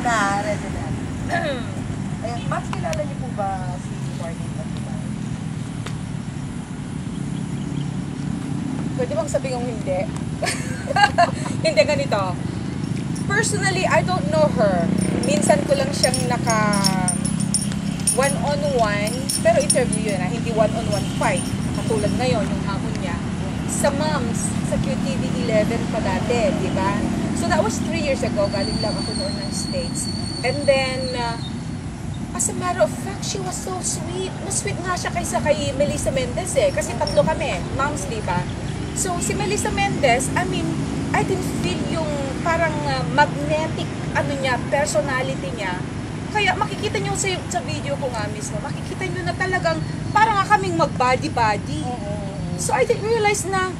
na, ready na. Ayan, Max, kilala niyo po ba si Marlene Aguilar? Pwede bang sabihin kong hindi? Hindi, ganito. Personally, I don't know her. Minsan ko lang siyang one-on-one, pero interview yun hindi one-on-one fight. Katulad ngayon, yung hamon niya. Sa Moms, sa QTV 11 pa dati, di ba? So that was 3 years ago, galing lang ako noon ng States. And then, as a matter of fact, she was so sweet. Mas sweet nga siya kaysa kay Melissa Mendez kasi tatlo kami, Moms, di ba? So si Melissa Mendez, I mean, I didn't feel yung parang magnetic niya, personality niya. Kaya makikita niyo sa video ko nga mismo, makikita niyo na talagang parang kaming mag-body-body. So I didn't realize na,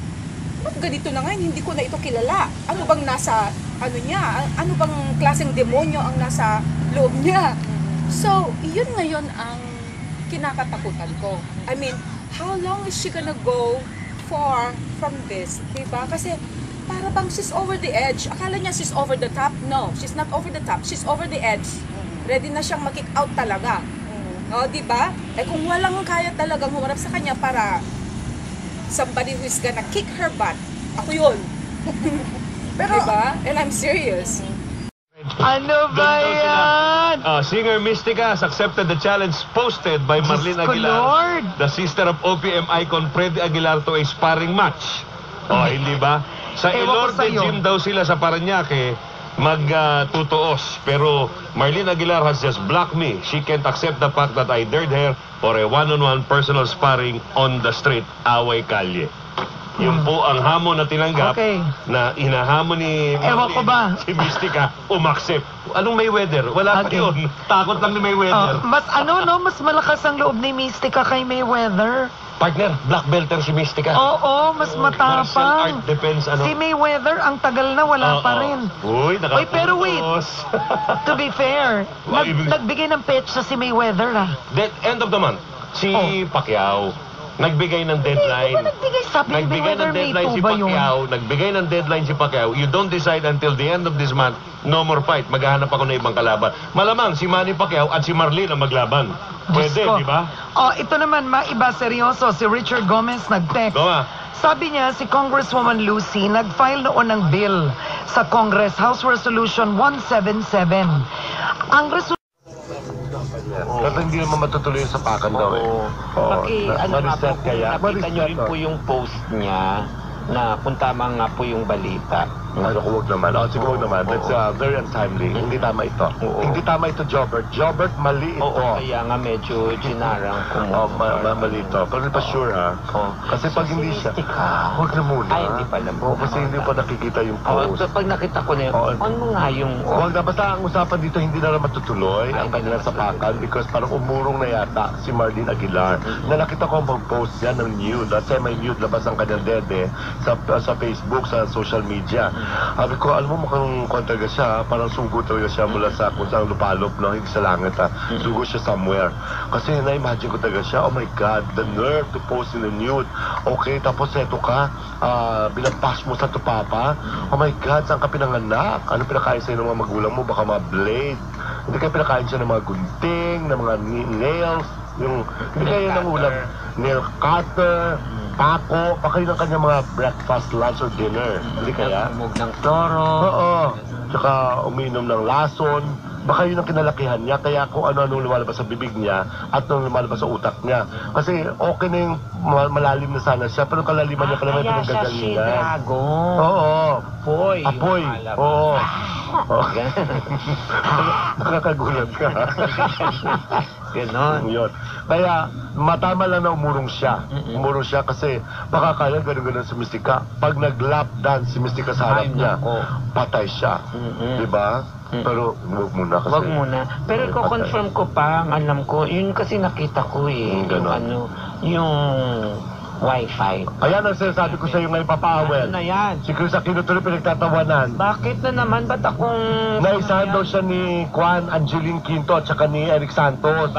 ba't ganito na ngayon, hindi ko na ito kilala. Ano bang nasa, niya, ano bang klaseng demonyo ang nasa loob niya. So, yun ngayon ang kinakatakutan ko. I mean, how long is she gonna go far from this? Diba? Kasi, para bang she's over the edge. Akala niya she's over the top. No, she's not over the top. She's over the edge. Ready na siyang mag-kick out talaga. O, diba? Eh kung walang kaya talagang humarap sa kanya para somebody who's gonna kick her butt, ako yun. Pero, diba? And I'm serious. Ano ba yan? Singer Mystica has accepted the challenge posted by Marlene Aguilar, Lord, the sister of OPM icon Freddy Aguilar, to a sparring match. Hindi ba? Sa Elorde Gym daw sila sa Parañaque magtutuos. Pero Marlene Aguilar has just blocked me. She can't accept the fact that I dared her for a one-on-one personal sparring on the street. Away kalye. Yun po ang hamon na tinanggap na inahamon ni Marlene, si Mystica, umaccept. Anong Mayweather? Wala pa yun. Takot lang ni Mayweather. Mas mas malakas ang loob ni Mystica kay Mayweather. Partner, black belter si Mystica. Oo, mas matapang. Martial art defense, Si Mayweather, ang tagal na wala pa rin. Uy, pero wait. To be fair, nagbigay ng petsa si Mayweather End of the month, si Pacquiao nagbigay ng deadline. Nagbigay ng deadline si Pacquiao. Nagbigay ng deadline si Pacquiao. You don't decide until the end of this month, no more fight. Maghahanap ako ng ibang kalaban. Malamang si Manny Pacquiao at si Marlene ang maglaban. Pwede, di ba? Ito naman, maiba seryoso. Si Richard Gomez nag-text. Sabi niya, si Congresswoman Lucy nag-file noon ng bill sa Congress, House Resolution 177. Ang resolution Kasi hindi naman matutuloy sa pakan daw Nakita niyo rin po yung post niya na kung tama nga po yung balita. Huwag naman. Sige, huwag naman. That's very untimely. Hindi tama ito. Hindi tama ito, Jobert. Jobert, mali ito. Kaya nga medyo ginarang ko. Mali ito. Pero hindi pa sure, ha? Kasi pag hindi siya... Huwag na muna. Ay, hindi pa lang. Kasi hindi pa nakikita yung post. Pag nakita ko na yun, ano nga yung... Huwag na. Basta ang usapan dito, hindi na lang matutuloy ang kanilang sapakan because parang umurong na yata si Marlene Aguilar. Na nakita ko ang pag-post yan ng nude. At semi-nude, labas ang kanyang dede sa Facebook, sa social media. Sabi ko, alam mo, mukhang kontraga siya, parang sugo talaga siya mula sa kung saan lupalop, no? Hindi sa langit, sugo siya somewhere. Kasi na-imagine ko talaga siya, oh my God, the nerve to post in the nude. Okay, tapos eto ka, binampas mo sa tupapa. Oh my God, saan ka pinanganak? Ano pinakain sa'yo ng mga magulang mo? Baka mga blade. Hindi kayo pinakain siya ng mga gunting, ng mga nails, hindi kayo ng ulam. Nail cutter, pako, baka yun ang kanyang mga breakfast, lunch, or dinner. Hindi kaya? Umog ng toro. Oo. Tsaka uminom ng lason. Baka yun ang kinalakihan niya. Kaya kung ano-ano lumalabas sa bibig niya at ano lumalabas sa utak niya. Kasi okay na yung malalim na sana siya. Pero kalaliman niya pala may pinagagalingan. Kaya siya si Dragon. Oo. Apoy. Apoy. Oo. Nakakagulat ka. Ganon. Yun. Kaya matama lang na umurong siya. Umurong siya kasi baka kaya ganun-ganun si Mystica. Pag nag-lap dance si Mystica sa harap niya, patay siya. Diba? Pero huwag muna kasi. Huwag muna. Pero ko-confirm ko pa, ang alam ko, yun kasi nakita ko yung Wi-Fi. Ayan ang sinasabi ko sa iyo ngayon, Papa Awel. Ano na yan? Si Chris Aquino tuloy pinagtatawanan. Bakit na naman? Ba't akong... Naisahan daw siya ni Juan Angeline Quinto at saka ni Eric Santos.